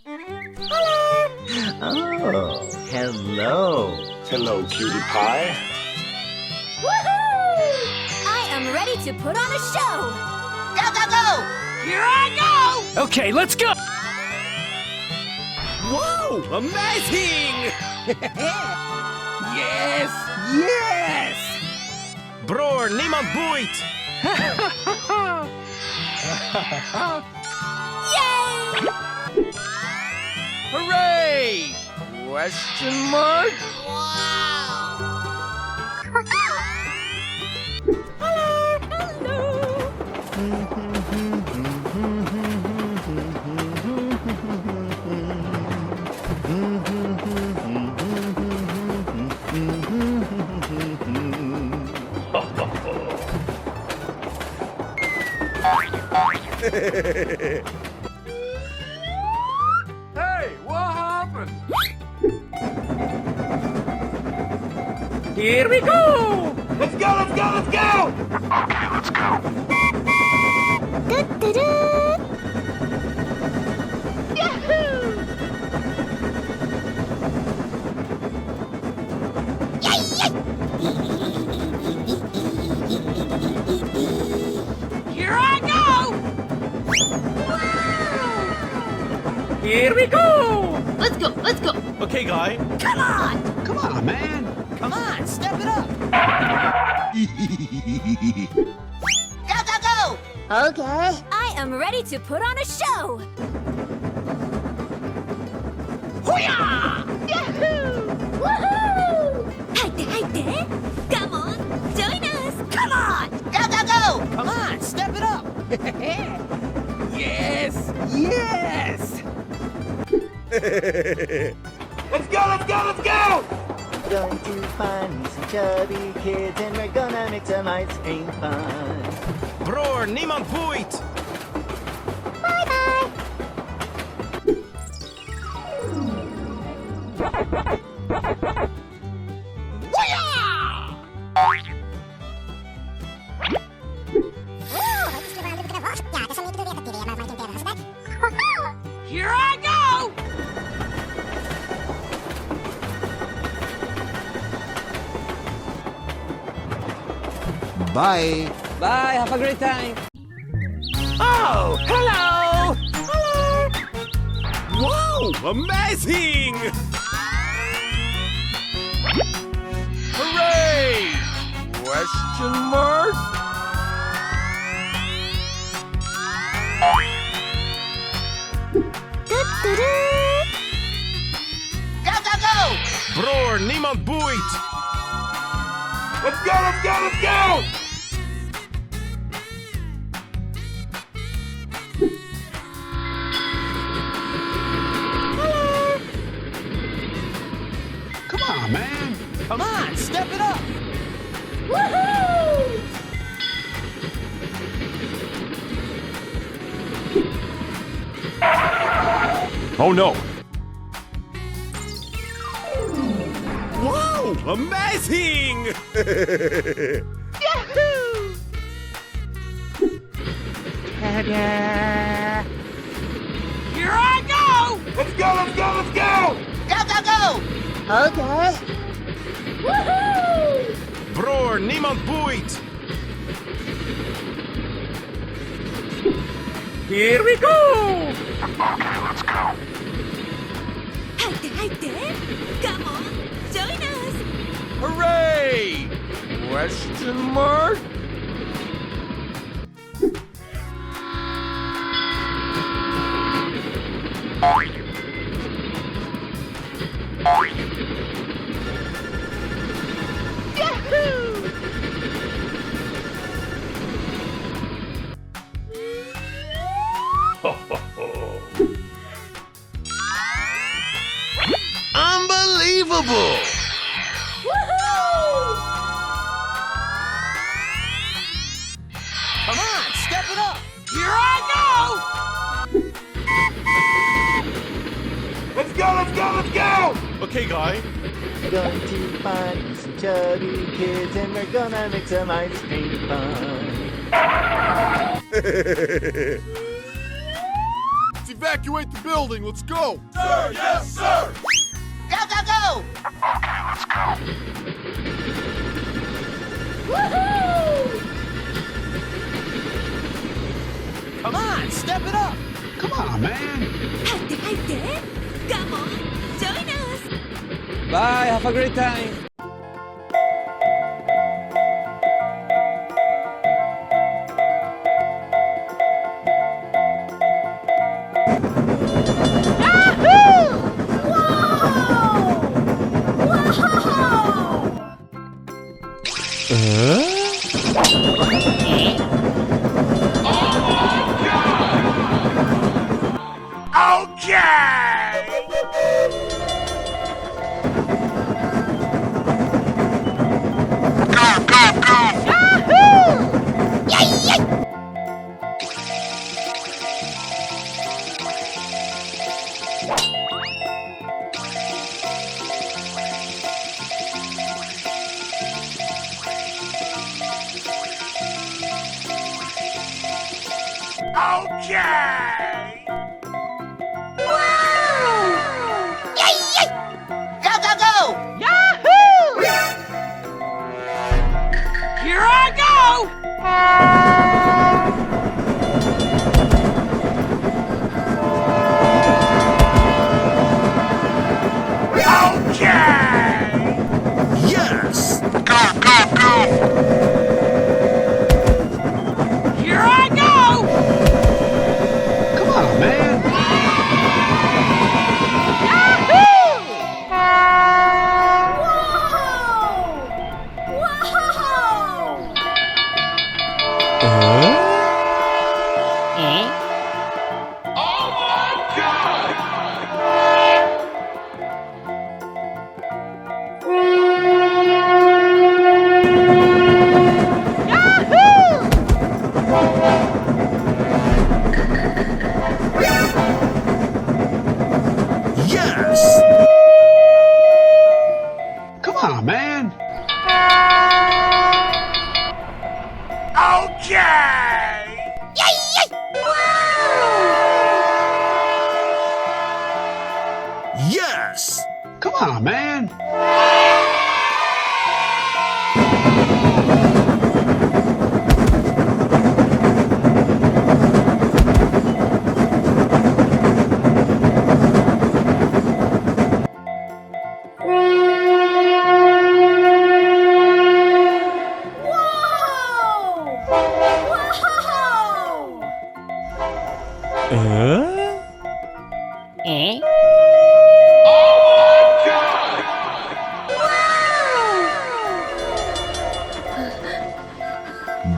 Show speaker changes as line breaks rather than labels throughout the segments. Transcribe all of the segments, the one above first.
Oh, hello.
Hello, cutie pie.
Woohoo! I am ready to put on a show.
Go, go, go!
Here I go!
Okay, let's go!
Whoa! Amazing!
Yes! Yes!
Bror, niemand boeit!
Yay!
Hooray! Question mark? Hey, what happened? Here we go!
Let's go, let's go, let's go!
Okay, let's go.
Yahoo! Yay, yay! Here I go!
Here we go!
Let's go, let's go!
Okay, guy.
Come on!
Come on, man.
Come on, step it up! Go, go, go!
Okay. I am ready to put on a show.
Hoo-yah!
Yahoo! Woohoo! 入って入って Come on, join us!
Come on! Go, go, go! Come on, step it up!
Yes! Yes!
Let's go, let's go, let's go!
Going to find me some chubby kids and we're gonna make some ice cream fun.
Bror, niemand boeit!
Bye bye!
Here I go!
Bye!
Bye, have a great time!
Oh, hello! Hello! Whoa, amazing!
Hooray! Question mark?
Go, go, go!
Bror, niemand boeit! Let's go, let's go, let's go! Come on, man!
Come on, step it up!
Woohoo!
Oh no! Whoa! Amazing!
Yahoo!
Ta-da!
Here I go!
Let's go, let's go, let's go!
Go, go, go!
Okay. Woohoo!
Bror, niemand boeit!
Here we go!
Okay, let's go.
入って入って Come on, join us!
Hooray! Question mark?
Yahoo!
Unbelievable!
Woohoo!
Come on, step it up! Here I go!
Let's go, let's go, let's go! Okay, guy.
Going to find me some chubby kids and we're gonna make some ice cream fun.
evacuate the building. Let's go. Sir, yes, sir.
Go, go, go!
Woohoo!
Come on, step it up!
Come on, man.
入って入って。Come on, join us.
Bye, have a great time.
Go, go, go!
Here I go.
Yes.
Here I go. Come on, man.
Yes.
Come on, man.
Yes.
Come on, man.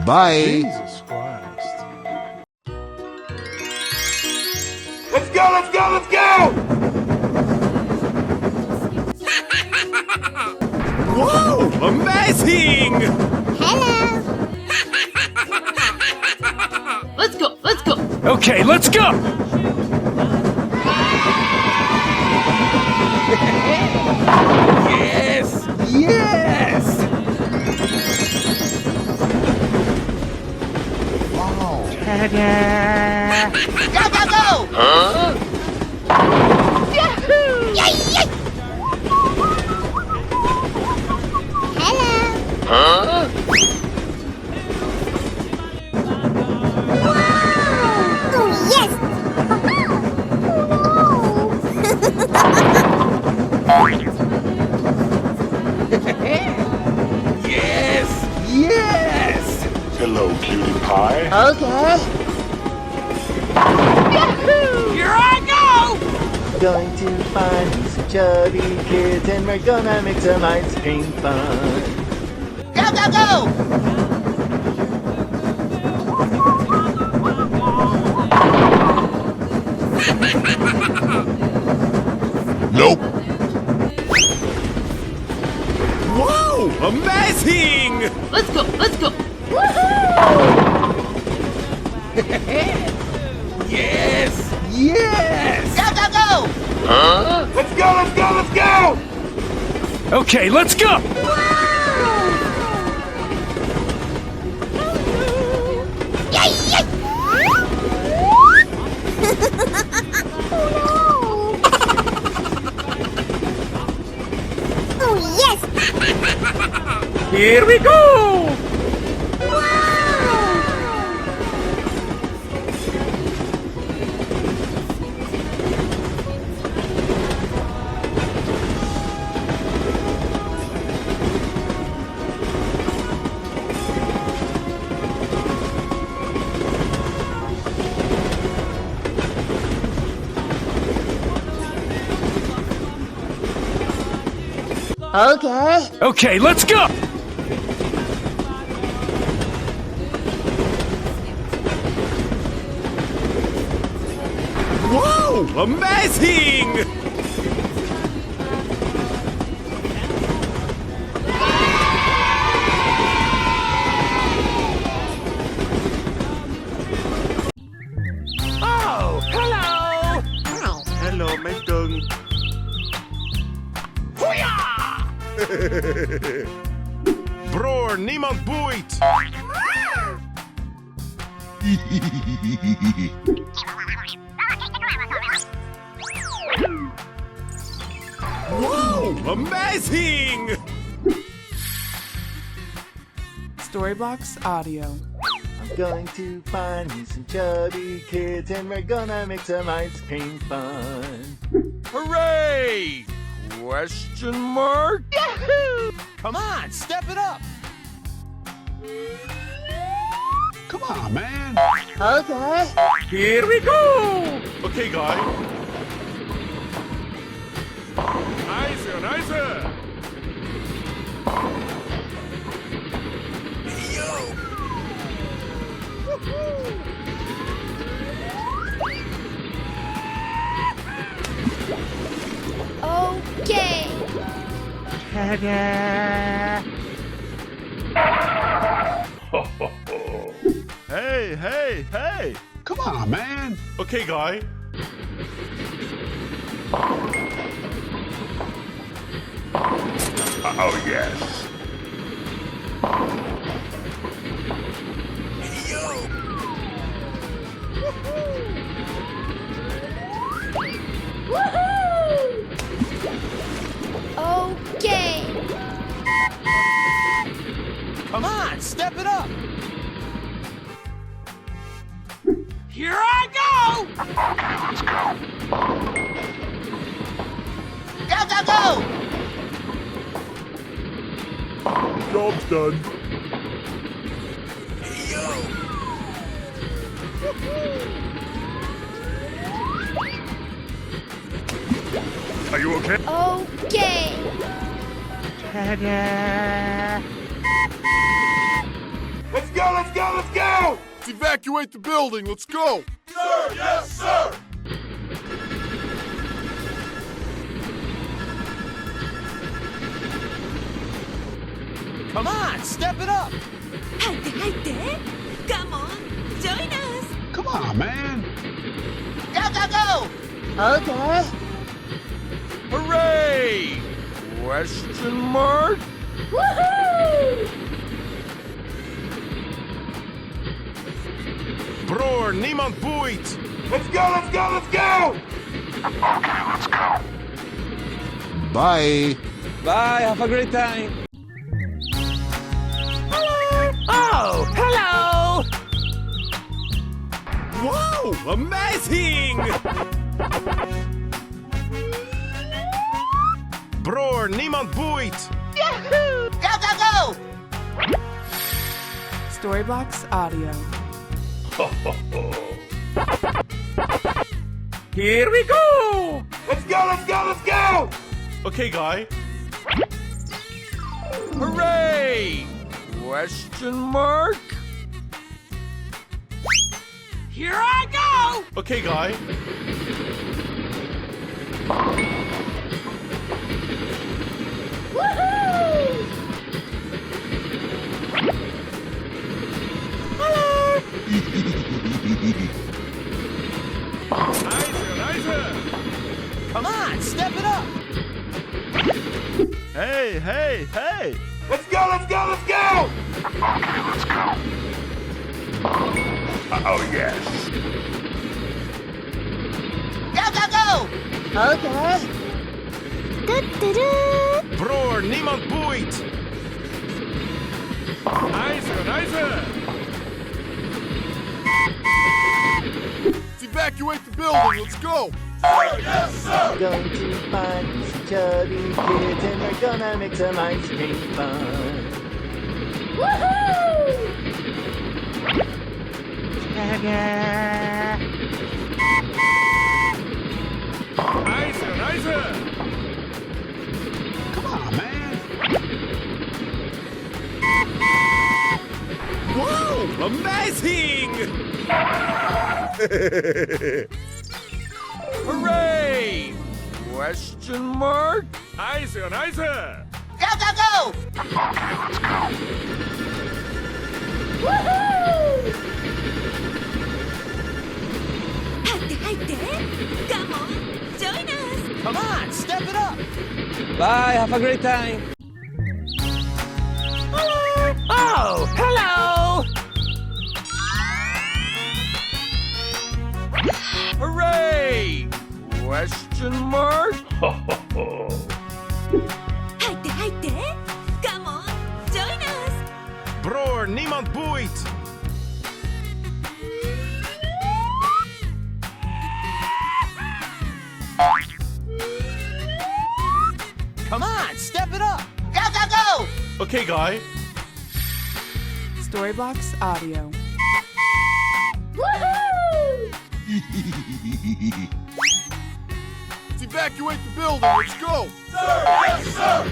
Bye.
Jesus Christ.
Let's go. Let's go. Let's go. Whoa! Amazing!
Let's go, let's go.
Okay, let's go. Yes! Yes!
Go, go, go!
Yay, yay. Oh, yes.
Yes! Yes!
Hello, cutie pie.
Okay.
Here I go!
Going to find me some chubby kids and we're gonna make some ice cream fun.
Go, go, go!
Nope. Whoa! Amazing!
Let's go, let's go.
Yes! Yes!
Go, go, go!
Let's go. Let's go. Let's go.
Okay, let's go!
Yay, yay.
Here we go!
Okay.
Okay, let's go! Whoa! Amazing!
Oh, hello!
Hello, mấy cưng. Bror, niemand boeit! Whoa! Amazing!
Storyblocks Audio.
I'm going to find me some chubby kids and we're gonna make some ice cream fun.
Hooray! Question mark?
Yahoo! Come on, step it up!
Come on, man.
Okay.
Here we go!
Okay, guy. Nicer, nicer!
Okay.
Hey, hey, hey!
Come on, man.
Okay, guy. Oh, yes.
Okay.
Come on, step it up! Here I go! Go, go, go!
Job's done. Are you okay?
Okay.
Let's go, let's go, let's go! Let's evacuate the building, let's go! Sir, yes, sir!
Come on, step it up!
入って入って。Come on, join us.
Come on, man.
Go, go, go!
Okay.
Hooray! Question mark?
Woohoo!
Bror, niemand boeit! Let's go, let's go, let's go! Okay, let's go. Bye!
Bye, have a great time! Oh, hello!
Wow, amazing! Bror, niemand boeit!
Yahoo! Go, go, go!
Storyblocks Audio.
Here we go!
Let's go, let's go, let's go! Okay, guy. Hooray! Question mark?
Here I go!
Okay, guy.
Woohoo!
Nicer, nicer!
Come on, step it up!
Hey, hey, hey! Let's go, let's go, let's go! Okay, let's go. Oh, yes.
Go, go, go!
Okay. Doo-doo-doo.
Bror, niemand boeit! ナイスよナイス Let's evacuate the building, let's go! Sir, yes, sir!
Going to find some chubby kids and we're gonna make some ice cream fun.
Nice, nice!
Come on, man.
Whoa! Amazing! Hooray! Question mark?
Nice, nice!
Go, go, go!
Come on, join us.
Come on, step it up! Bye, have a great time! Hello! Oh, hello! Hooray! Question mark?
入って入って Come on, join us.
Broer, niemand boeit!
Come on, step it up! Go, go, go!
Okay, guy.
Storyblocks Audio.
Let's evacuate the building, let's go! Sir, yes, sir!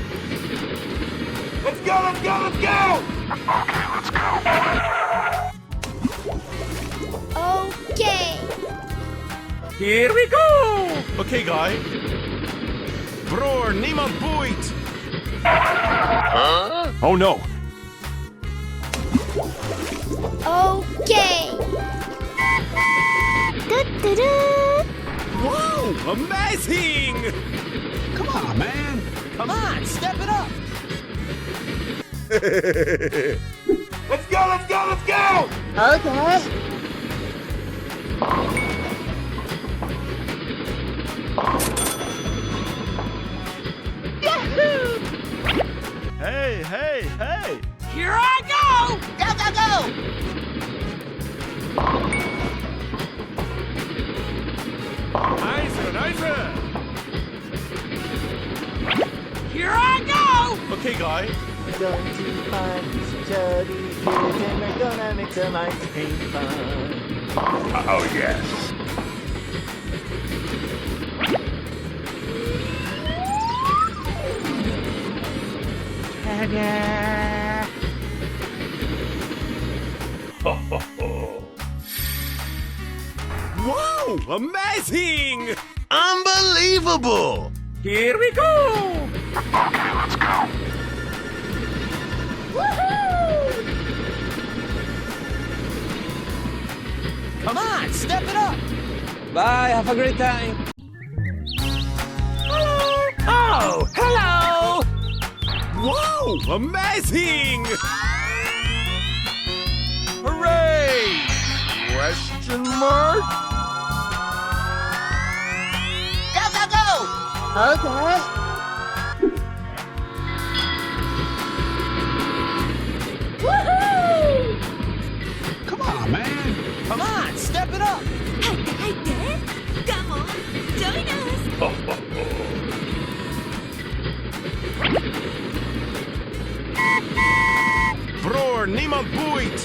Let's go, let's go, let's go!
Okay.
Here we go!
Okay, guy. Broer, niemand boeit! Oh no!
Okay.
Whoa! Amazing!
Come on, man.
Come on, step it up!
Let's go, let's go, let's go!
Okay.
Hey, hey, hey!
Here I go! Go, go, go!
Nice, nice!
Here I go!
Okay, guy.
Going to find some chubby kids and we're gonna make some ice cream fun.
Oh, yes.
Whoa! Amazing!
Unbelievable!
Here we go! Come on, step it up! Bye, have a great time! Hello! Oh, hello! Whoa! Amazing! Hooray! Question mark? Go, go, go!
Okay.
Come on, man.
Come on, step it up!
入って入って Come on, join us.
Broer, niemand boeit!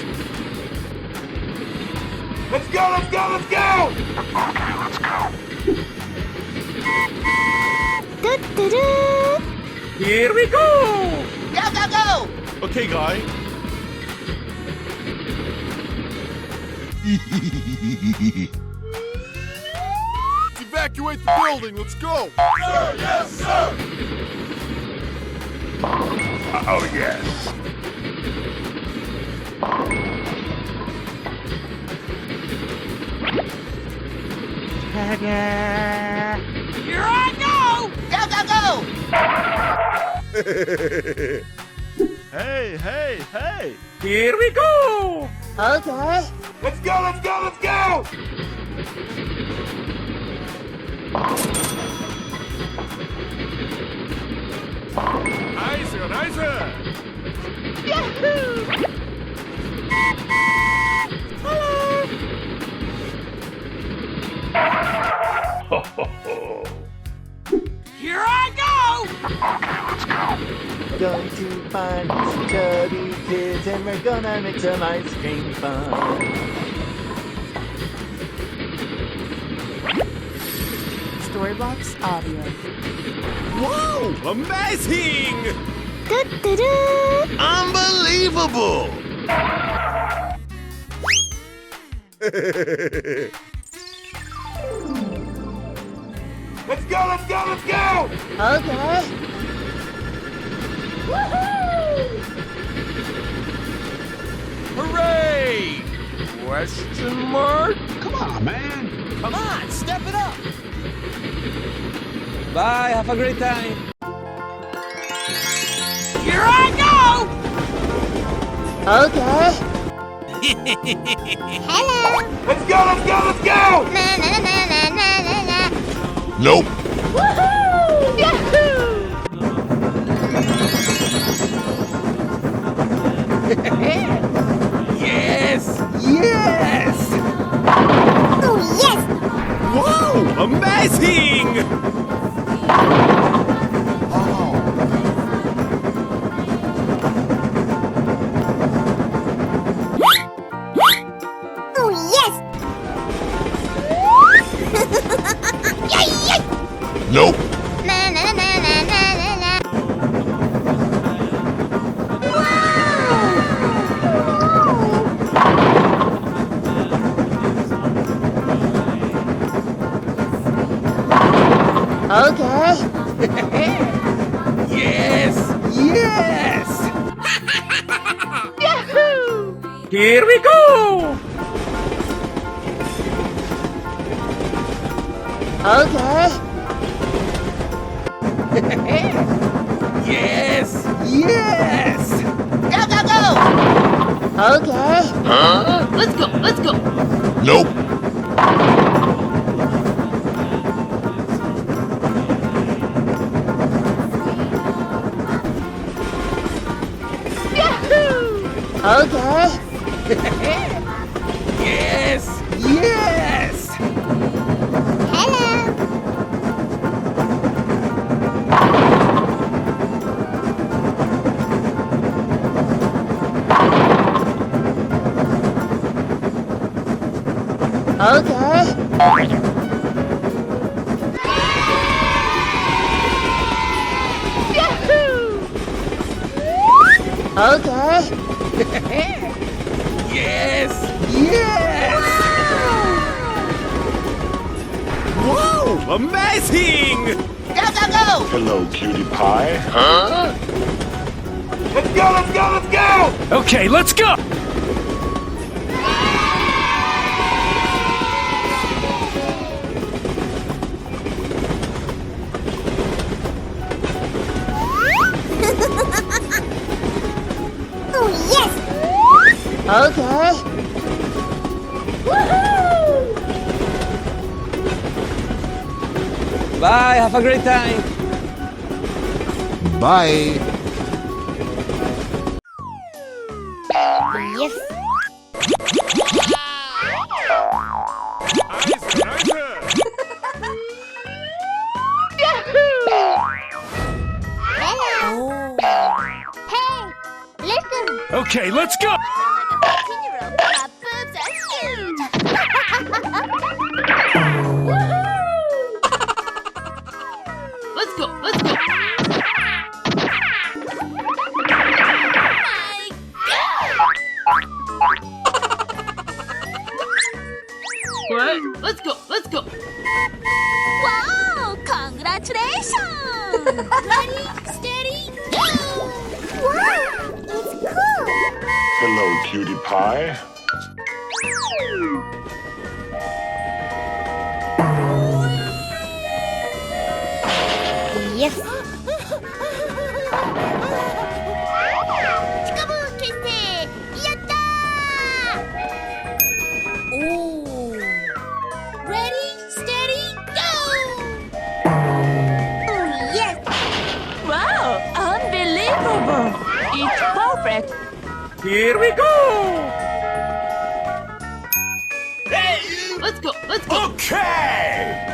Let's go, let's go, let's go!
Here we go! Go, go, go!
Okay, guy. Let's evacuate the building, let's go! Sir, yes, sir! Oh, yes.
Here I go! Go, go, go!
Hey, hey, hey!
Here we go!
Okay.
Let's go, let's go, let's go! Nice, nice!
Yahoo!
Here I go!
Going to find some chubby kids and we're gonna make some ice cream fun.
Storyblocks Audio.
Wow! Amazing!
トゥットゥルー
Unbelievable! Let's go, let's go, let's go!
Okay.
Hooray! Question mark?
Come on, man.
Come on, step it up! Bye, have a great time! Here I go!
Okay. Hello.
Let's go, let's go, let's go!
Na na na na na na na.
Nope.
Woohoo! Yahoo!
Yes! Yes!
Oh yes!
Wow! Amazing!
Oh yes! Yay yay!
Nope.
Na na na na na na na. Wow! Okay.
Yes! Yes!
Yahoo!
Here we go!
Okay.
Yes! Yes!
Go go go! Okay.
Huh?
Let's go. Let's go.
Nope.
Okay.
Yes! Yes!
Hello. Okay. Yahoo! Okay.
Yes! Yes! Wow! Amazing!
Go go go!
Hello, cutie pie. Huh? Let's go, let's go, let's go!
Okay, let's go!
Oh yes! Okay. Woohoo!
Bye, have a great time!
Bye.
Yes. Hello. Hey, listen.
Okay, let's go!
Like a 15-year-old, my boobs are huge. Woohoo! Let's go. Let's go. What? Let's go. Let's go. Wow! Congratulations! Ready, steady, go! Wow! It's cool.
Hello, cutie pie.
Yes. Chikabu kesse! Yatta! Oh! Ready, steady, go! Oh yes! Wow! Unbelievable! It's perfect!
Here we go!
Hey!
Let's go! Let's go!
Okay!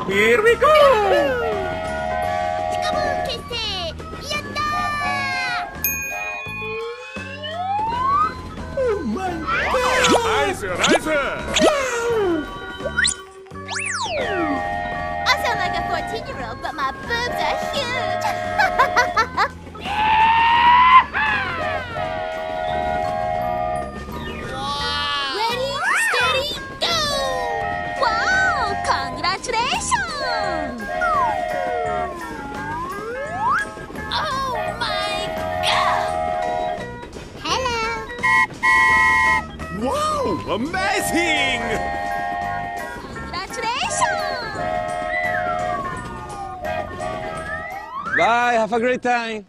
Here we go!
しかも結成やった
ナイスよナイス
I sound like a 14-year-old, but my boobs are huge! Ready, steady, go! Wow! Congratulations! Oh my god! Hello!
Wow amazing
Congratulations!
Bye, have a great time.